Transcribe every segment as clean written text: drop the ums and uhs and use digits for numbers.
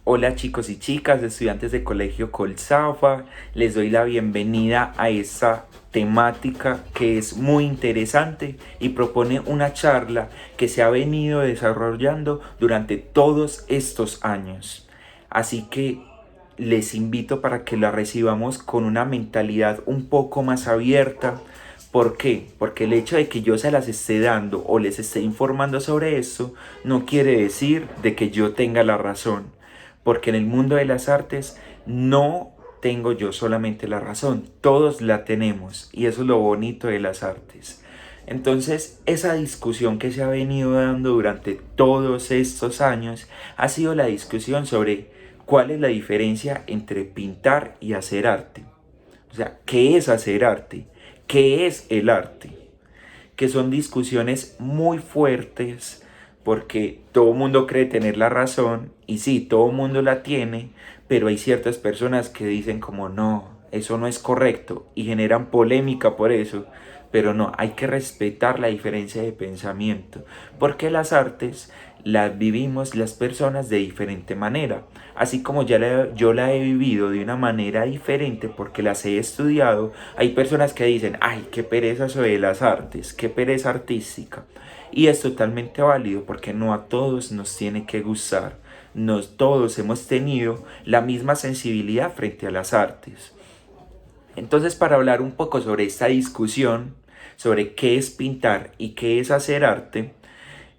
Hola chicos y chicas, estudiantes de Colegio Colzafa, les doy la bienvenida a esta temática que es muy interesante y propone una charla que se ha venido desarrollando durante todos estos años. Así que les invito para que la recibamos con una mentalidad un poco más abierta. ¿Por qué? Porque el hecho de que yo se las esté dando o les esté informando sobre esto no quiere decir de que yo tenga la razón, porque en el mundo de las artes no tengo yo solamente la razón, todos la tenemos y eso es lo bonito de las artes. Entonces, esa discusión que se ha venido dando durante todos estos años ha sido la discusión sobre cuál es la diferencia entre pintar y hacer arte. O sea, ¿qué es hacer arte? ¿Qué es el arte? Que son discusiones muy fuertes porque todo el mundo cree tener la razón y sí, todo el mundo la tiene, pero hay ciertas personas que dicen como no, eso no es correcto y generan polémica por eso, pero no, hay que respetar la diferencia de pensamiento porque las artes las vivimos las personas de diferente manera, así como yo la he vivido de una manera diferente porque las he estudiado. Hay personas que dicen, ay, qué pereza eso de las artes, qué pereza artística, y es totalmente válido porque no a todos nos tiene que gustar, no todos hemos tenido la misma sensibilidad frente a las artes. Entonces, para hablar un poco sobre esta discusión, sobre qué es pintar y qué es hacer arte,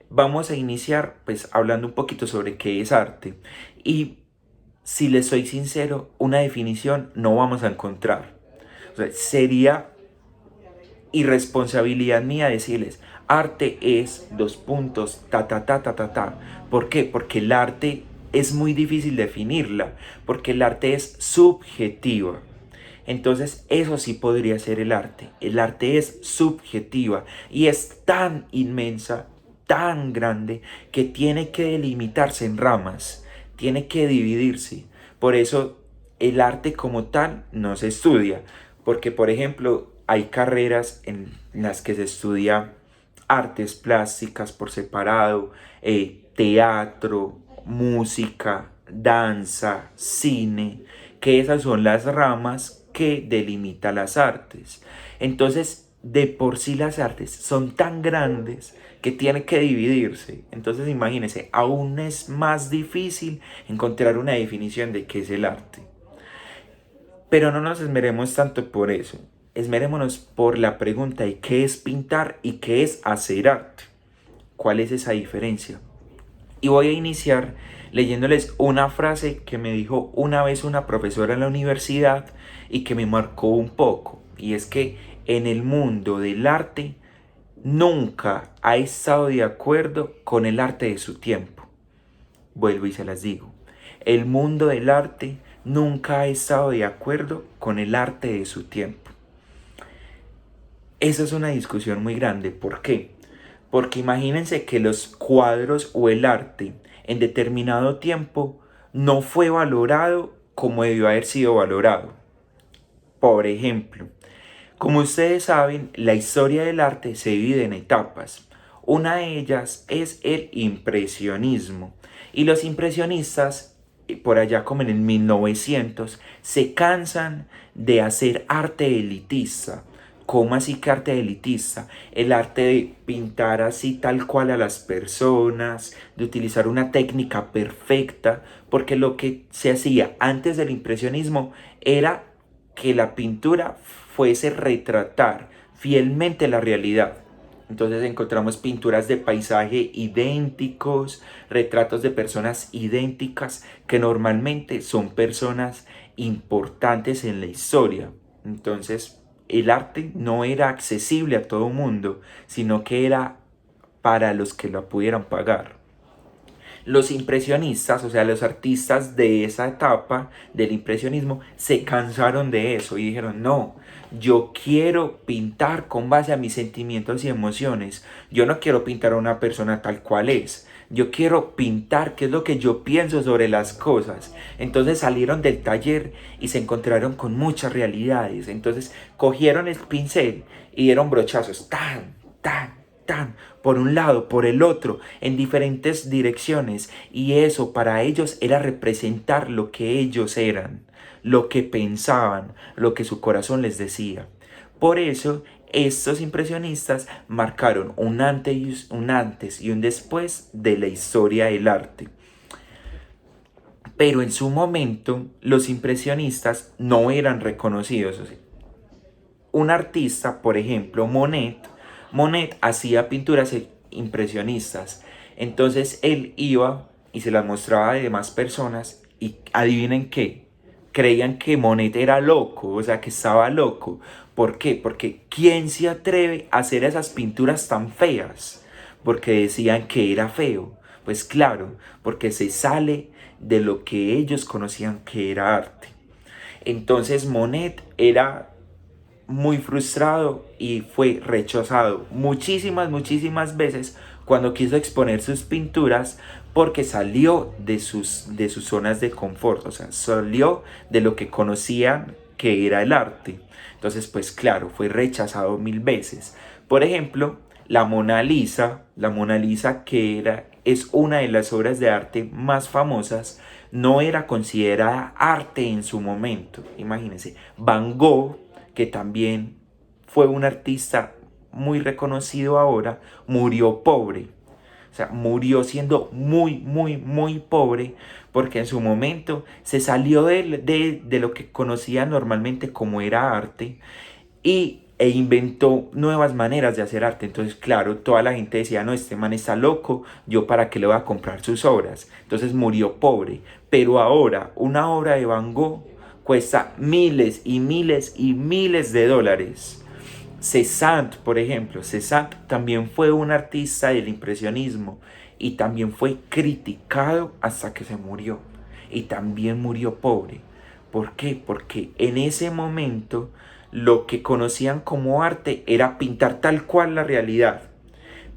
vamos a iniciar pues hablando un poquito sobre qué es arte. Y si les soy sincero, una definición no vamos a encontrar. O sea, sería irresponsabilidad mía decirles, arte es dos puntos, ta, ta, ta, ta, ta, ta. ¿Por qué? Porque el arte es muy difícil definirla, porque el arte es subjetiva. Entonces eso sí podría ser el arte. El arte es subjetiva y es tan inmensa, tan grande, que tiene que delimitarse en ramas, tiene que dividirse. Por eso el arte como tal no se estudia, porque por ejemplo hay carreras en las que se estudia artes plásticas por separado, teatro, música, danza, cine, que esas son las ramas que delimitan las artes. Entonces, de por sí las artes son tan grandes que tienen que dividirse. Entonces, imagínense, aún es más difícil encontrar una definición de qué es el arte. Pero no nos esmeremos tanto por eso. Esmerémonos por la pregunta de qué es pintar y qué es hacer arte. ¿Cuál es esa diferencia? Y voy a iniciar leyéndoles una frase que me dijo una vez una profesora en la universidad y que me marcó un poco. Y es que en el mundo del arte nunca ha estado de acuerdo con el arte de su tiempo. Vuelvo y se las digo. El mundo del arte nunca ha estado de acuerdo con el arte de su tiempo. Esa es una discusión muy grande. ¿Por qué? Porque imagínense que los cuadros o el arte en determinado tiempo no fue valorado como debió haber sido valorado. Por ejemplo, como ustedes saben, la historia del arte se divide en etapas. Una de ellas es el impresionismo. Y los impresionistas, por allá como en el 1900, se cansan de hacer arte elitista. ¿Cómo así que arte elitista? El arte de pintar así tal cual a las personas, de utilizar una técnica perfecta, porque lo que se hacía antes del impresionismo era que la pintura fuese retratar fielmente la realidad. Entonces encontramos pinturas de paisaje idénticos, retratos de personas idénticas, que normalmente son personas importantes en la historia. Entonces el arte no era accesible a todo mundo, sino que era para los que lo pudieran pagar. Los impresionistas, o sea, los artistas de esa etapa del impresionismo, se cansaron de eso y dijeron, no, yo quiero pintar con base a mis sentimientos y emociones. Yo no quiero pintar a una persona tal cual es. Yo quiero pintar qué es lo que yo pienso sobre las cosas. Entonces salieron del taller y se encontraron con muchas realidades. Entonces cogieron el pincel y dieron brochazos, tan, tan, tan, por un lado, por el otro, en diferentes direcciones. Y eso para ellos era representar lo que ellos eran, lo que pensaban, lo que su corazón les decía. Por eso, estos impresionistas marcaron un antes y un después de la historia del arte. Pero en su momento, los impresionistas no eran reconocidos. O sea, un artista, por ejemplo, Monet hacía pinturas impresionistas. Entonces él iba y se las mostraba a demás personas y adivinen qué, creían que Monet era loco, o sea, que estaba loco. ¿Por qué? Porque ¿quién se atreve a hacer esas pinturas tan feas? Porque decían que era feo. Pues claro, porque se sale de lo que ellos conocían que era arte. Entonces Monet era muy frustrado y fue rechazado muchísimas veces cuando quiso exponer sus pinturas porque salió de sus zonas de confort, o sea, salió de lo que conocían que era el arte. Entonces, pues claro, fue rechazado 1000 veces. Por ejemplo, la Mona Lisa es una de las obras de arte más famosas, no era considerada arte en su momento. Imagínense, Van Gogh, que también fue un artista muy reconocido ahora, murió pobre. O sea, murió siendo muy pobre porque en su momento se salió de lo que conocía normalmente como era arte e inventó nuevas maneras de hacer arte. Entonces, claro, toda la gente decía, no, este man está loco, yo para qué le voy a comprar sus obras. Entonces murió pobre. Pero ahora, una obra de Van Gogh cuesta miles de dólares. Cézanne, por ejemplo, Cézanne también fue un artista del impresionismo y también fue criticado hasta que se murió. Y también murió pobre. ¿Por qué? Porque en ese momento lo que conocían como arte era pintar tal cual la realidad.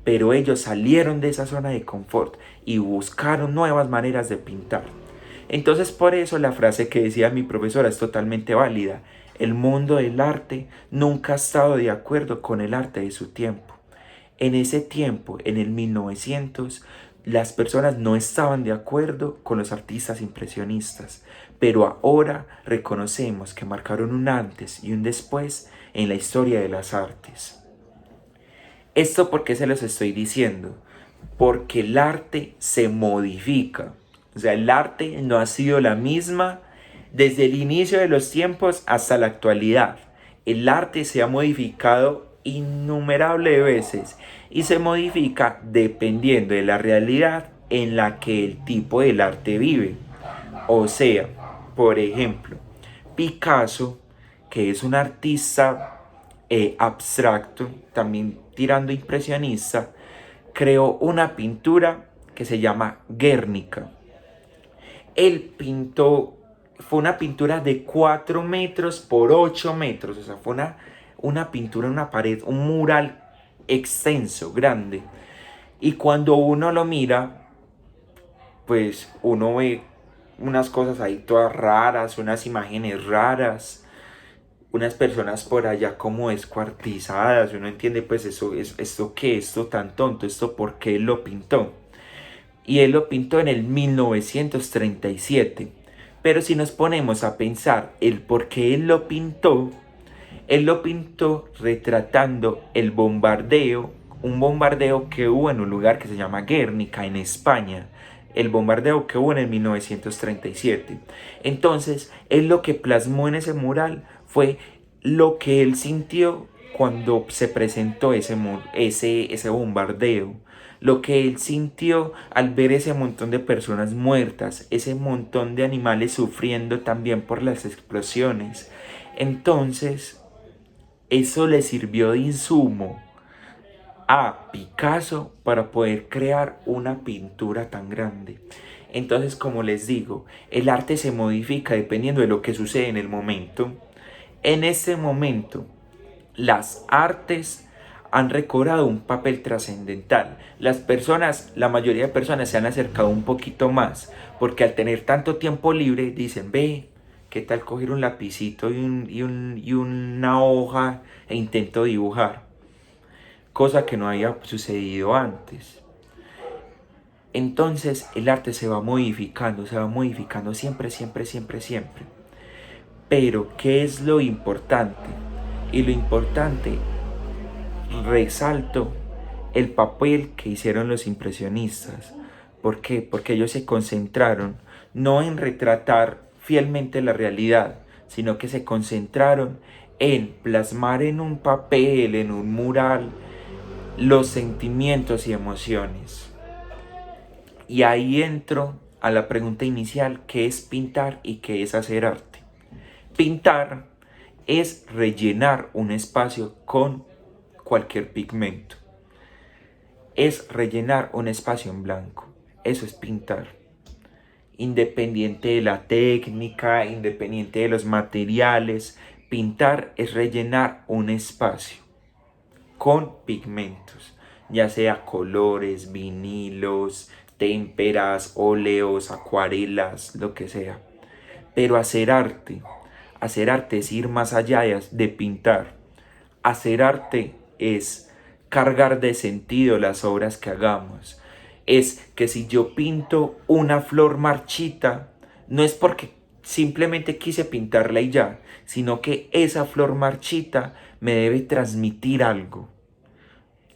Pero ellos salieron de esa zona de confort y buscaron nuevas maneras de pintar. Entonces por eso la frase que decía mi profesora es totalmente válida. El mundo del arte nunca ha estado de acuerdo con el arte de su tiempo. En ese tiempo, en el 1900, las personas no estaban de acuerdo con los artistas impresionistas, pero ahora reconocemos que marcaron un antes y un después en la historia de las artes. ¿Esto por qué se los estoy diciendo? Porque el arte se modifica. O sea, el arte no ha sido la misma desde el inicio de los tiempos hasta la actualidad. El arte se ha modificado innumerables veces y se modifica dependiendo de la realidad en la que el tipo del arte vive. O sea, por ejemplo, Picasso, que es un artista abstracto, también tirando impresionista, creó una pintura que se llama Guernica. Él pintó, fue una pintura de 4 metros por 8 metros, o sea, fue una pintura en una pared, un mural extenso, grande. Y cuando uno lo mira, pues uno ve unas cosas ahí todas raras, unas imágenes raras, unas personas por allá como descuartizadas. Uno entiende pues eso, esto qué, esto tan tonto, esto por qué él lo pintó. Y él lo pintó en el 1937. Pero si nos ponemos a pensar el por qué él lo pintó retratando el bombardeo, un bombardeo que hubo en un lugar que se llama Guernica, en España. El bombardeo que hubo en el 1937. Entonces, él lo que plasmó en ese mural fue lo que él sintió cuando se presentó ese bombardeo. Lo que él sintió al ver ese montón de personas muertas, ese montón de animales sufriendo también por las explosiones. Entonces, eso le sirvió de insumo a Picasso para poder crear una pintura tan grande. Entonces, como les digo, el arte se modifica dependiendo de lo que sucede en el momento. En ese momento, las artes han recobrado un papel trascendental. La mayoría de personas se han acercado un poquito más, porque al tener tanto tiempo libre dicen, ve, ¿qué tal coger un lapicito y una hoja e intento dibujar? cosa que no había sucedido antes. Entonces el arte se va modificando siempre, siempre, siempre, siempre. Pero, ¿qué es lo importante? Y lo importante, resalto el papel que hicieron los impresionistas. ¿Por qué? Porque ellos se concentraron no en retratar fielmente la realidad, sino que se concentraron en plasmar en un papel, en un mural, los sentimientos y emociones. Y ahí entro a la pregunta inicial, ¿qué es pintar y qué es hacer arte? Pintar es rellenar un espacio con cualquier pigmento. Es rellenar un espacio en blanco. Eso es pintar. Independiente de la técnica, independiente de los materiales, pintar es rellenar un espacio con pigmentos, ya sea colores, vinilos, témperas, óleos, acuarelas, lo que sea. Pero hacer arte es ir más allá de pintar. Hacer arte es cargar de sentido las obras que hagamos. Es que si yo pinto una flor marchita, no es porque simplemente quise pintarla y ya, sino que esa flor marchita me debe transmitir algo.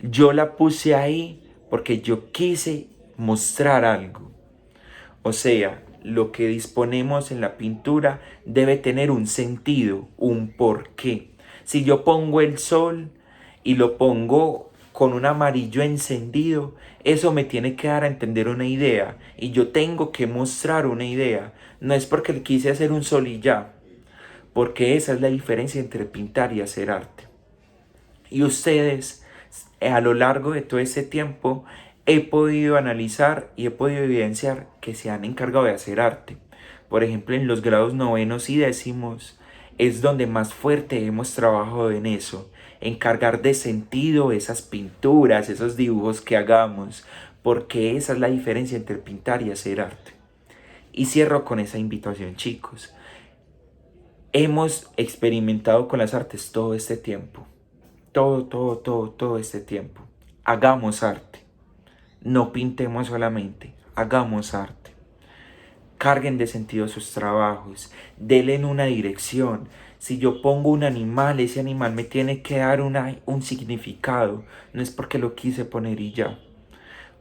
Yo la puse ahí porque yo quise mostrar algo. O sea, lo que disponemos en la pintura debe tener un sentido, un porqué. Si yo pongo el sol y lo pongo con un amarillo encendido, eso me tiene que dar a entender una idea y yo tengo que mostrar una idea. No es porque le quise hacer un sol y ya, porque esa es la diferencia entre pintar y hacer arte. Y ustedes, a lo largo de todo este tiempo, he podido analizar y he podido evidenciar que se han encargado de hacer arte. Por ejemplo, en los grados 9º y 10º es donde más fuerte hemos trabajado en eso, en cargar de sentido esas pinturas, esos dibujos que hagamos, porque esa es la diferencia entre pintar y hacer arte. Y cierro con esa invitación, chicos. Hemos experimentado con las artes todo este tiempo. Todo este tiempo. Hagamos arte. No pintemos solamente, hagamos arte. Carguen de sentido sus trabajos, denle en una dirección. Si yo pongo un animal, ese animal me tiene que dar un significado. No es porque lo quise poner y ya.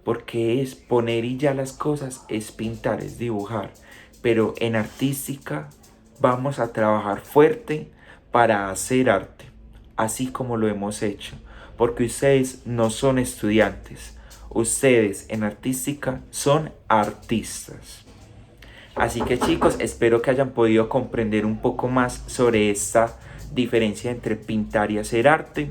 Porque es poner y ya las cosas, es pintar, es dibujar. Pero en artística vamos a trabajar fuerte para hacer arte, así como lo hemos hecho. Porque ustedes no son estudiantes. Ustedes en artística son artistas. Así que chicos, espero que hayan podido comprender un poco más sobre esta diferencia entre pintar y hacer arte.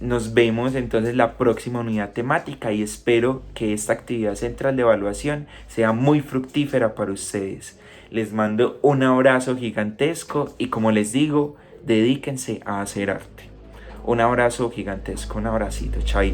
Nos vemos entonces la próxima unidad temática y espero que esta actividad central de evaluación sea muy fructífera para ustedes. Les mando un abrazo gigantesco y como les digo, dedíquense a hacer arte. Un abrazo gigantesco, un abracito, chai.